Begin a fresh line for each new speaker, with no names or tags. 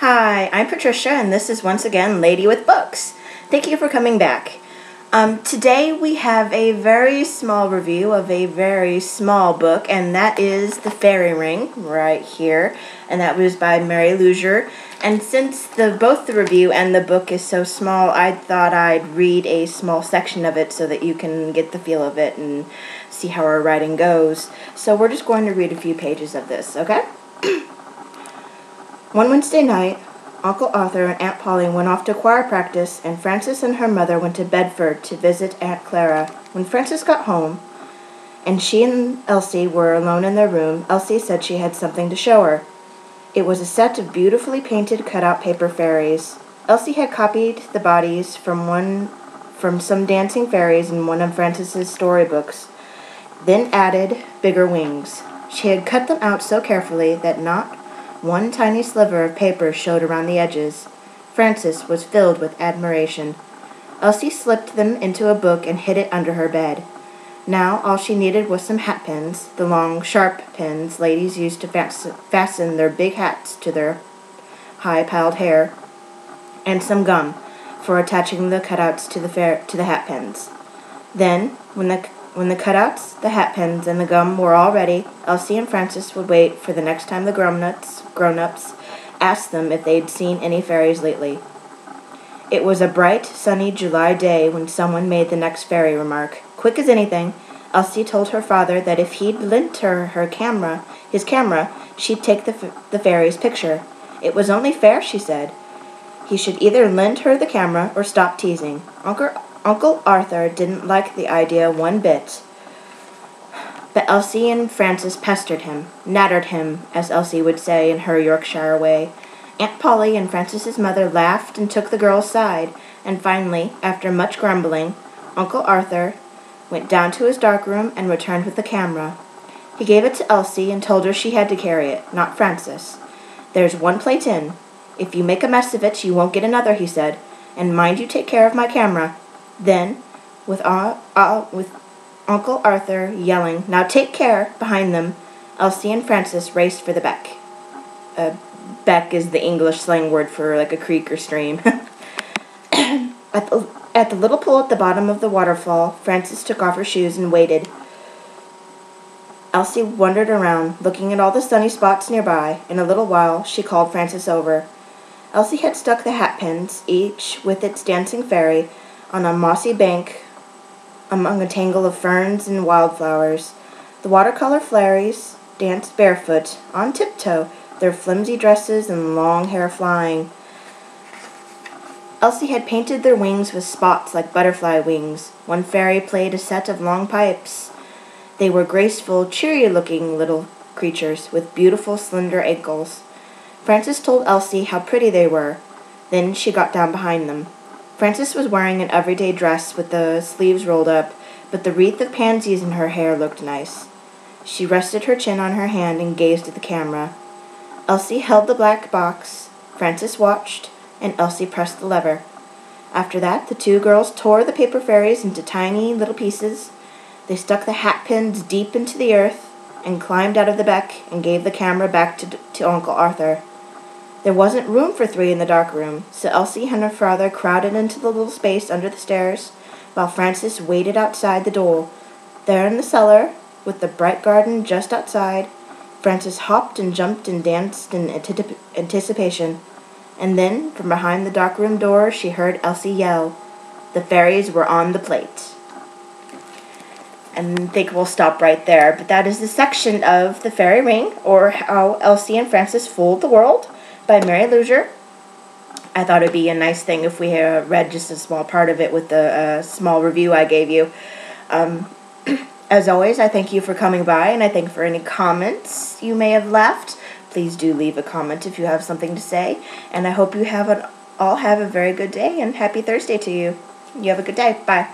Hi, I'm Patricia, and this is once again Lady with Books. Thank you for coming back. Today we have a very small review of a very small book, and that is The Fairy Ring, right here, and that was by Mary Losure. And since both the review and the book is so small, I thought I'd read a small section of it so that you can get the feel of it and see how our writing goes. So we're just going to read a few pages of this, okay? One Wednesday night, Uncle Arthur and Aunt Polly went off to choir practice, and Frances and her mother went to Bedford to visit Aunt Clara. When Frances got home, and she and Elsie were alone in their room, Elsie said she had something to show her. It was a set of beautifully painted cut-out paper fairies. Elsie had copied the bodies from some dancing fairies in one of Frances's storybooks, then added bigger wings. She had cut them out so carefully that not one tiny sliver of paper showed around the edges. Frances was filled with admiration. Elsie slipped them into a book and hid it under her bed. Now all she needed was some hat pins, the long, sharp pins ladies used to fasten their big hats to their high-piled hair, and some gum for attaching the cutouts to the hat pins. Then, when the cutouts, the hat pins, and the gum were all ready, Elsie and Frances would wait for the next time the grown-ups asked them if they'd seen any fairies lately. It was a bright, sunny July day when someone made the next fairy remark. Quick as anything, Elsie told her father that if he'd lent her his camera, she'd take the fairy's picture. It was only fair, she said. He should either lend her the camera or stop teasing. Uncle Arthur didn't like the idea one bit, but Elsie and Frances pestered him, nattered him, as Elsie would say in her Yorkshire way. Aunt Polly and Frances's mother laughed and took the girl's side, and finally, after much grumbling, Uncle Arthur went down to his dark room and returned with the camera. He gave it to Elsie and told her she had to carry it, not Frances. "There's one plate in. If you make a mess of it, you won't get another," he said, "and mind you take care of my camera." Then, with Uncle Arthur yelling, "Now take care," behind them, Elsie and Frances raced for the beck. Beck is the English slang word for like a creek or stream. At the little pool at the bottom of the waterfall, Frances took off her shoes and waited. Elsie wandered around, looking at all the sunny spots nearby. In a little while, she called Frances over. Elsie had stuck the hat pins, each with its dancing fairy, on a mossy bank among a tangle of ferns and wildflowers. The watercolor fairies danced barefoot, on tiptoe, their flimsy dresses and long hair flying. Elsie had painted their wings with spots like butterfly wings. One fairy played a set of long pipes. They were graceful, cheery-looking little creatures with beautiful, slender ankles. Frances told Elsie how pretty they were. Then she got down behind them. Frances was wearing an everyday dress with the sleeves rolled up, but the wreath of pansies in her hair looked nice. She rested her chin on her hand and gazed at the camera. Elsie held the black box, Frances watched, and Elsie pressed the lever. After that, the two girls tore the paper fairies into tiny little pieces. They stuck the hat pins deep into the earth and climbed out of the beck and gave the camera back to Uncle Arthur. There wasn't room for three in the dark room, so Elsie and her father crowded into the little space under the stairs, while Frances waited outside the door. There in the cellar, with the bright garden just outside, Frances hopped and jumped and danced in anticipation. And then, from behind the dark room door, she heard Elsie yell. The fairies were on the plate. And I think we'll stop right there. But that is the section of The Fairy Ring, or How Elsie and Frances Fooled the World, by Mary Losure. I thought it'd be a nice thing if we read just a small part of it with the small review I gave you. As always, I thank you for coming by, and I thank you for any comments you may have left. Please do leave a comment if you have something to say, and I hope you all have a very good day, and happy Thursday to you. You have a good day. Bye.